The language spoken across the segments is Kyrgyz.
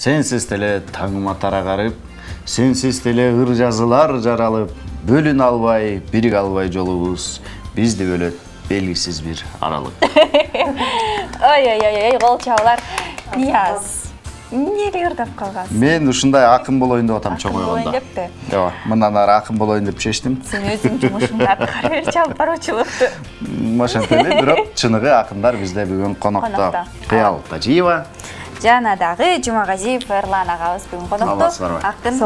Сенсиз деле таңыма тарагарып, сенсиз деле ыр жазылар жаралып, бөлүн албай, бириге албай жолубуз, бизди бөлөт белгисиз бир аралык. Ой, кол чабалар. Нияз. Неге ырдап калгансың? Мен ушундай акын болоюн деп атам чоңойгондо. Депти. Ооба, мындан ары акын болоюн деп чечтим. Сен өзүң жумушуңду аткара бер, чалып баруучулукту. Ошентип эле, бирок чыныгы акындар бизде бүгүн конокто. Кыял Тажиева Жана дагы Жумагазиев Эрлан агабыз бүгүн конокто. Акын.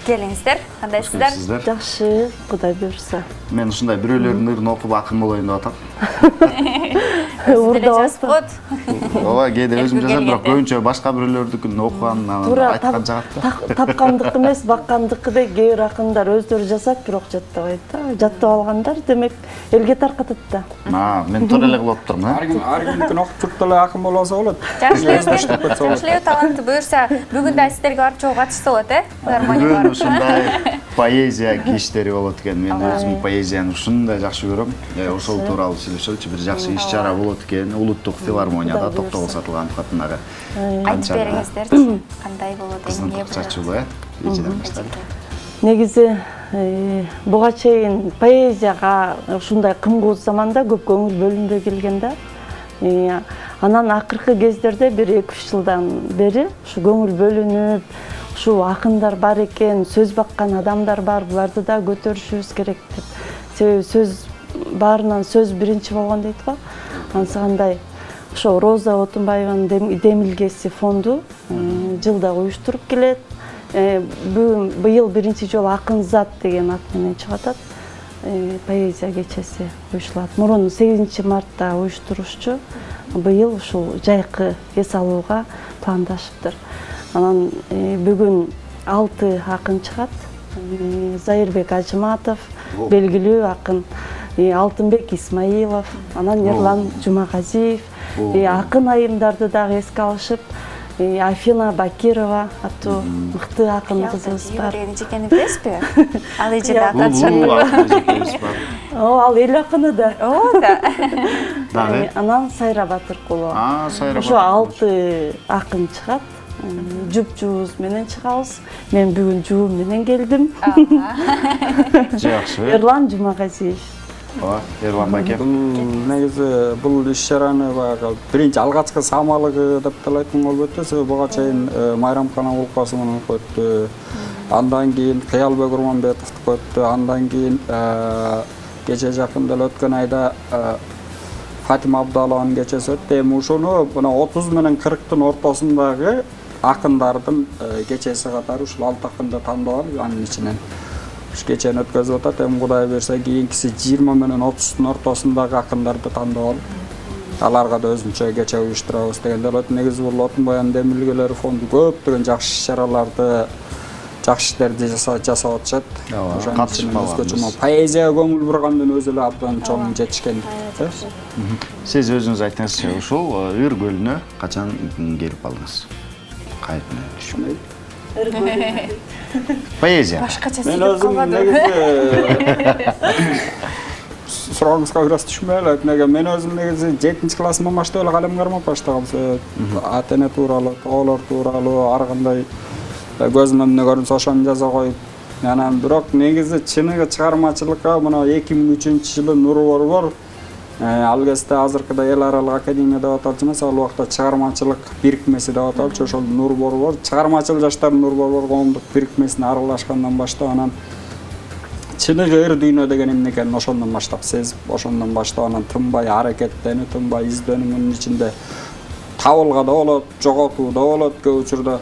Келиңиздер. Кандайсыздар? Жакшы, Кудай буйрса. Мен ушундай бирөөлөрдүн ырын окуп акын болоюн деп атам. Урдабыз. Ооба, кээде өзүм жазам, бирок көбүнчө башка бирөөлөрдүкүн окуган, айткан жагат да. Тапкандык эмес, баккандыкы да кээ бир акындар өздөрү жасап, бирок жаттабайт да. Жаттап алгандар демек элге таркатат да. Мен туура эле кылып атыптырмын, Ар кимдикин окуп туруп деле акын боло алса болот. Жакшы, талантты буюрса, бүгүн да сиздерге барып чогуу катышса болот, Бүгүн ушундай поэзия кечтери болот экен. Мен өзүм поэзияны ушундай жакшы көрөм. Ошол тууралуу сүйлөшөлүчү, бир жакшы иш-чара болот экен. Улуттук филармонияда Токтогул Сатылганов атындагы. Айтып бериңиздерчи, кандай болот, эмне болот? Чачуу эжеден баштап. Негизи буга чейин поэзияга ушундай кымгуз заманда көп көңүл бөлүнбөй келген да. Анан акыркы кездерде бир 2-3 жылдан бери ушу көңүл бөлүнүп, ушу акындар бар экен, сөз баккан адамдар бар, буларды да көтөрүшүбүз керек деп. Себеби сөз баарынан сөз биринчи болгон дейт го. Ансагандай ошо Роза Отунбаеванын Демилгеси фонду жылда уюштуруп келет. Быйыл биринчи жолу Акын зат деген ат менен чыгып атат. Поэзия кечеси уюштурулат. Мурун 8 мартта уюштурушчу. Быйыл ушул жайкы эс алууга пландашыптыр. Анан бүгүн 6 акын чыгат. Зайырбек Ажыматов, белгилүү акын, Алтынбек Исмаилов, анан Эрлан Жумагазиев, акын айымдарды дагы эске алышып, Афина Бакирова аттуу мыкты акын кызыбыз бар. Жекени билесизби? Ал эжеде атат. Ал эл акыны да. Дагы? Анан Сайра Батыркулова. Сайра Ошо 6 акын чыгат. Жуп-жуубуз менен чыгабыз. Мен бүгүн жуум менен келдим. Жакшы. Эрлан Жумагазиев. Эрлан байке. Негизи бул иш-чараны баягы биринчи алгачкы самалыгы деп талайтын болуп өттү. Себеби буга чейин Майрамкана улкасынын өттү. Андан кийин Кыялбек Курманбетовду өттү. Андан кийин кече жакын деле өткөн айда Фатима Абдалованын кечеси өттү. Эми ушуну мына 30 менен 40-тын ортосундагы акындардын кечеси катары ушул 6 акынды тандап алып, анын ичинен кечени өткөзүп атат. Эми Кудай буйрса кийинкиси 20 менен 30-тун ортосундагы акындарды тандап алып, аларга да өзүнчө кече уюштурабыз дегенде болот. Негизи бул Отунбайдын Демилгелери фонду көптөгөн жакшы иш-чараларды, жакшы иштерди жасап атышат. Катышмабыз. Поэзияга көңүл бургандын өзү эле абдан чоң жетишкен. Сиз өзүңүз айтыңызчы, ушул Ыр көлүнө качан келип калдыңыз? Кайып менен түшмөй. Ыр көлүнө. Поэзия. Башкача Мен сөйлөп өзүм калбадым. негизи сурооңузга бираз түшмөй элек. Мен өзүм негизи 7-классыман баштап эле калем кармап баштагам. Ата-эне тууралуу, тоолор тууралуу ар кандай көзүмөн эмне көрүнсө ошону жаза коюп. Анан бирок негизи чыныгы чыгармачылыкка мына 2003-жылы Нур Борбор ал кезде азыркыда эл аралык академия деп аталчу эмес, ал убакта чыгармачылык бирикмеси деп аталчу. Ошол Нур Борбор, чыгармачыл жаштардын Нур Борбор коомдук бирикмесине аралашкандан баштап анан чыныгы ыр дүйнө деген эмне экенин ошондон баштап сезип, ошондон баштап анан тынбай аракеттенип, тынбай издөнүп, мунун ичинде табылга да болот, жоготуу да болот, көп учурда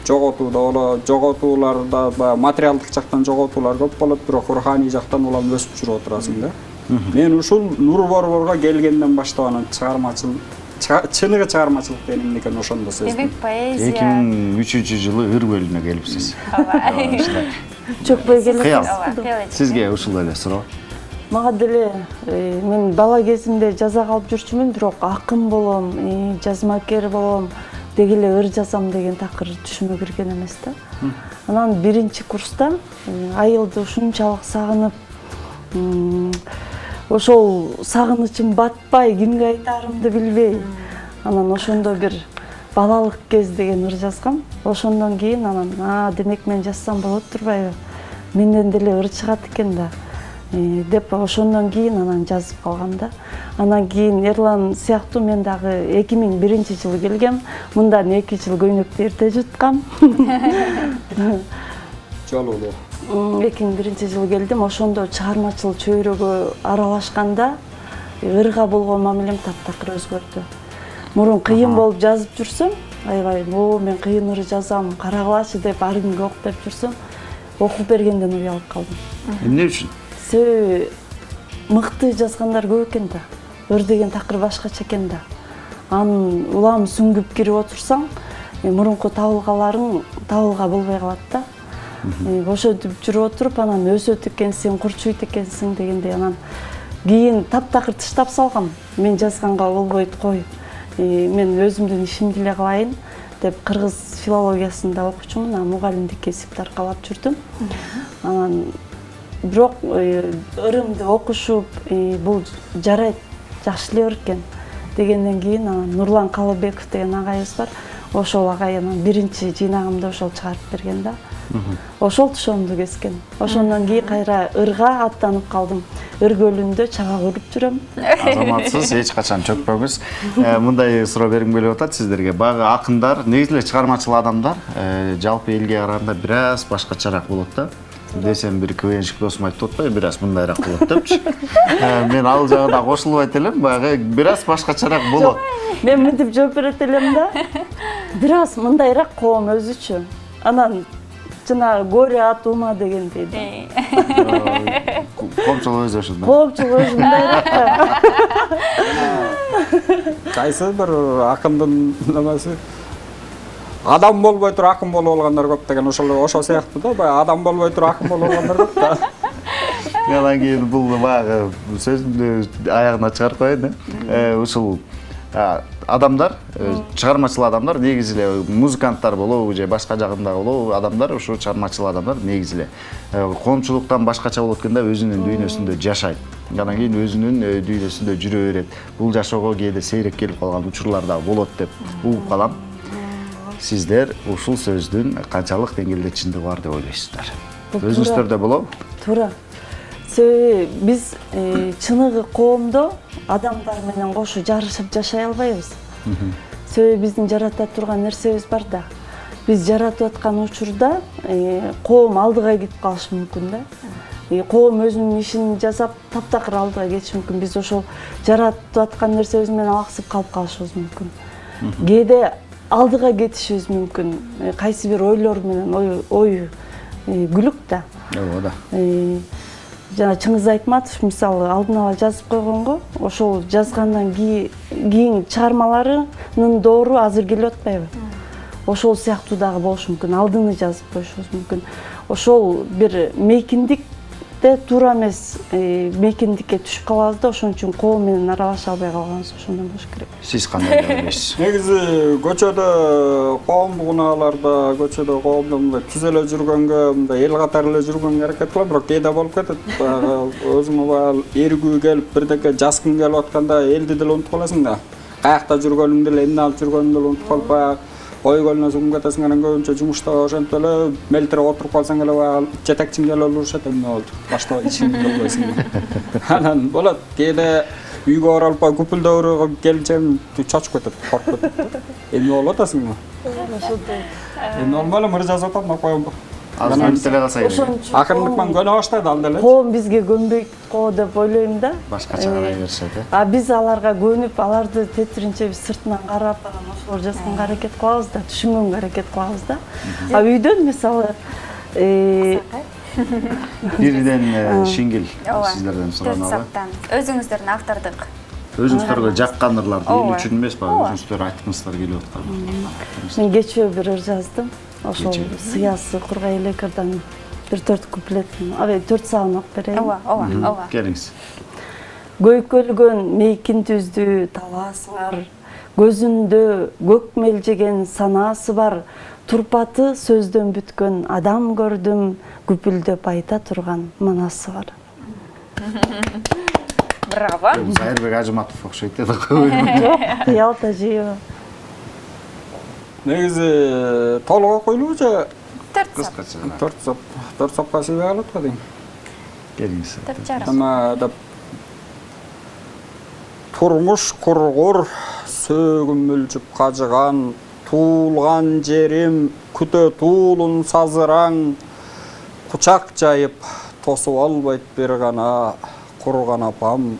жоготуу да болот. Жоготууларда материалдык жактан жоготуулар көп болот, бирок руханий жактан улам өсүп жүрүп отурасың да. Мен ушул Нур Борборго келгенден баштап анан чыныгы чыгармачылык деген эмне экенин ошондо сездим. Демек поэзия 2003-жылы Ыр көлүнө келипсиз. Чөкпөй келесиз. Сизге ушул эле суроо. Мага деле мен бала кезимде жаза калып жүрчүмүн, бирок акын болом, жазмакер болом, деги эле ыр жазам деген такыр түшүмө кирген эмес да. Анан 1-курста айылды ушунчалык сагынып, ошол сагынычым батпай, кимге айтаарымды билбей, анан ошондо бир балалык кез деген ыр жазгам. Ошондон кийин анан демек мен жазсам болот турбайбы? Менден деле ыр чыгат экен да. Деп ошондон кийин анан жазып калгам да. Анан кийин Эрлан сыяктуу мен дагы 2001-жылы келгем. Мындан 2 жыл көйнөктү эрте жуткам. Жолу. 2001-жылы келдим. Ошондо чыгармачыл чөйрөгө аралашканда ырга болгон мамилем таптакыр өзгөрдү. Мурун кыйын болуп жазып жүрсөм, аябай, мен кыйын ыр жазам, карагылачы деп ар күнгө окуп жүрсөм, окуп бергенден уялып калдым. Эмне үчүн? Мыкты жазгандар көп экен да. Ыр деген такыр башкача экен да. Анын улам сүңгүп кирип отурсаң, мурунку табылгаларың табылга болбой калат да. Ошентип жүрүп отуруп, анан өсөт экенсиң, курчуйт экенсиң дегендей, анан кийин таптакыр тыштап салгам. Мен жазганга болбойт кой. Мен өзүмдүн ишимди эле кылайын деп кыргыз филологиясында окучумун, мугалимдик кесипти аркалап жүрдүм. Анан бирок ырымды окушуп, бул жарайт, жакшы эле ыр экен дегенден кийин Нурлан Калыбеков деген агайыбыз бар. Ошол агай анан биринчи жыйнагымды ошол чыгарып берген да. Ошол тушоомду кескен. Ошондон кийин кайра ырга аттанып калдым. Ыр көлүндө чаба көрүп жүрөм. Азаматсыз эч качан чөкпөңүз. Мындай суроо бергим келип атат сиздерге. Багы акындар, негизи эле чыгармачыл адамдар жалпы элге караганда бир аз башкачараак болот да. Десем бир КВНщик досум айтып атпайбы, бир аз мындайраак болот депчи. Мен ал жагына кошулбайт элем, багы бир аз башкачараак болот. Мен мынтип жооп берет элем да. Бир аз мындайраак коом өзүчө. Анан жана горе от ума дегендей да. Коомчулук өзү ошондой. Коомчулук өзү мындайраак да. Кайсы бир акындын немеси адам болбой туруп акын болуп алгандар көп деген ошол сыяктуу да. Баягы адам болбой туруп акын болуп алгандар көп да. Анан кийин бул баягы сөзүмдү аягына чыгарып коеюн. Ушул адамдар, чыгармачыл адамдар негизи эле музыканттар болобу же башка жагында болобу, адамдар ушу чыгармачыл адамдар негизи эле коомчулуктан башкача болот экен да, өзүнүн дүйнөсүндө жашайт. Андан кийин өзүнүн дүйнөсүндө жүрө берет. Бул жашоого кээде сейрек келип калган учурлар да болот деп угуп калам. Сиздер ушул сөздүн канчалык деңгээлде чындыгы бар деп ойлойсуздар? Өзүңүздөрдө болобу? Туура. Биз чыныгы коомдо адамдар менен кошу жарышып жашай албайбыз. Себеби биздин жарата турган нерсебиз бар да. Биз жаратып аткан учурда коом алдыга кетип калышы мүмкүн да. Коом өзүнүн ишин жасап таптакыр алдыга кетиши мүмкүн. Биз ошол жаратып аткан нерсебиз менен алаксып калып калышыбыз мүмкүн. Кээде алдыга кетишибиз мүмкүн. Кайсы бир ойлор менен ой күлүк да. Ооба да. Жана Чыңгыз Айтматов мисалы алдын ала жазып койгонго, ошол жазгандан кийин чыгармаларынын доору азыр келип атпайбы? Ошол сыяктуу дагы болушу мүмкүн. Алдыны жазып коюшубуз мүмкүн. Ошол бир мейкиндикте туура эмес мейкиндикке түшүп калабыз да, ошон үчүн коом менен аралаша албай калганыбыз ошондон болуш керек. Сиз кандай ойлойсуз? Негизи көчөдө коомдук унааларда, көчөдө коомдо мындай түз эле жүргөнгө, мындай эл катары эле жүргөнгө аракет кылам, бирок кээде болуп кетет. Өзүңө баягы эригүү келип, бирдеке жазгың келип атканда элди деле унутуп каласың да. Каякта жүргөнүңдү деле, эмне алып жүргөнүңдү деле унутуп калып, баягы ой көлүнө сугуп кетесиң, анан көбүнчө жумушта ошентип эле мелтире отуруп калсаң эле баягы жетекчиң келип урушат, эмне болду? Башта ишиңди кылбайсың. Анан болот, кээде үйгө оролуп күпүлдөп келинчегим чочуп кетет, коркуп кетет. Эмне болуп атасың? Ошондой. Нормально мыр жазып атам, коем. Азыр деле калса керек. Акырындык менен көнө баштады ал деле. Коом бизге көнбөйт го деп ойлойм да. Башкача карай беришет, Биз аларга көнүп, аларды тетиринче биз сыртынан карап, анан ошолор жазганга аракет кылабыз да, түшүнгөнгө аракет кылабыз да. Үйдөн мисалы бирден Шиңгил сиздерден суранабы? Өзүңүздөрдүн автордук Өзүңүздөргө жаккан ырларды эл үчүн эмес, өзүңүздөр айткыңыздар келип аткан. Мен кечээ бир ыр жаздым. Ошол Сыясы Кургай Элекерден бир 4 куплет, 4 саан окуп берейин. Ооба. Келиңиз. Көйкөлгөн мейкин түздү талаасы бар, көзүндө көк мелжеген санаасы бар, турпаты сөздөн бүткөн адам көрдүм, күпүлдөп айта турган манасы бар. Браво. Сайырбек Ажыматов окшойт да. Жок, Ялта жыйы. Негизи толук окуйлуу же 4 сап. Кыскача. 4 сапка себеп алат го дейм. Келиңиз. 4,5. Ама да турмуш кургур, сөөгүм мүлжүп кажыган, туулган жерим күтө туулун сазыраң, кучак жайып тосуп албайт бир гана, курган апам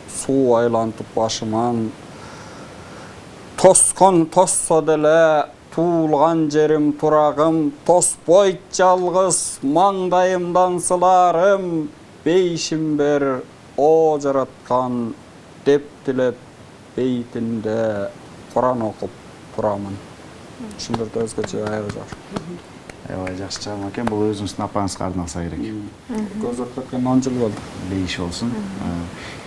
суу айлантып башыман. Тоскон тоссо деле туулган жерим турагым, тоспойт жалгыз маңдайымдан сыларым, бейшим бер о жараткан деп тилеп бейтинде Куран окуп турамын. Ушундайда өзгөчө аябай жакшы. Аябай жакшы чыгым экен. Бул өзүңүздүн апаңызга арналса керек. Көзөп кеткен 10 жыл болду. Бейиш болсун.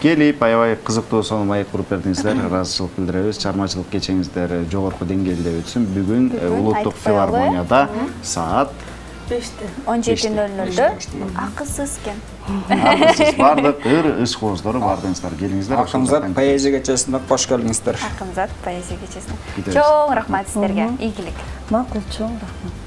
Келип аябай кызыктуу сонун маек куруп бердиңиздер. Ыраазычылык билдиребиз. Чыгармачылык кечеңиздер жогорку деңгээлде өтсүн. Бүгүн Улуттук айтып коелу. филармонияда саат 17:00-дө акысыз экен. Сиз бардык ышкоңуздар бардыңыздар, келиңиздер. Акымзат поэзия кечесине кош келдиңиздер. Акымзат поэзия кечесине. Кетебиз. Чоң рахмат сиздерге. Ийгилик. Макул, чоң рахмат.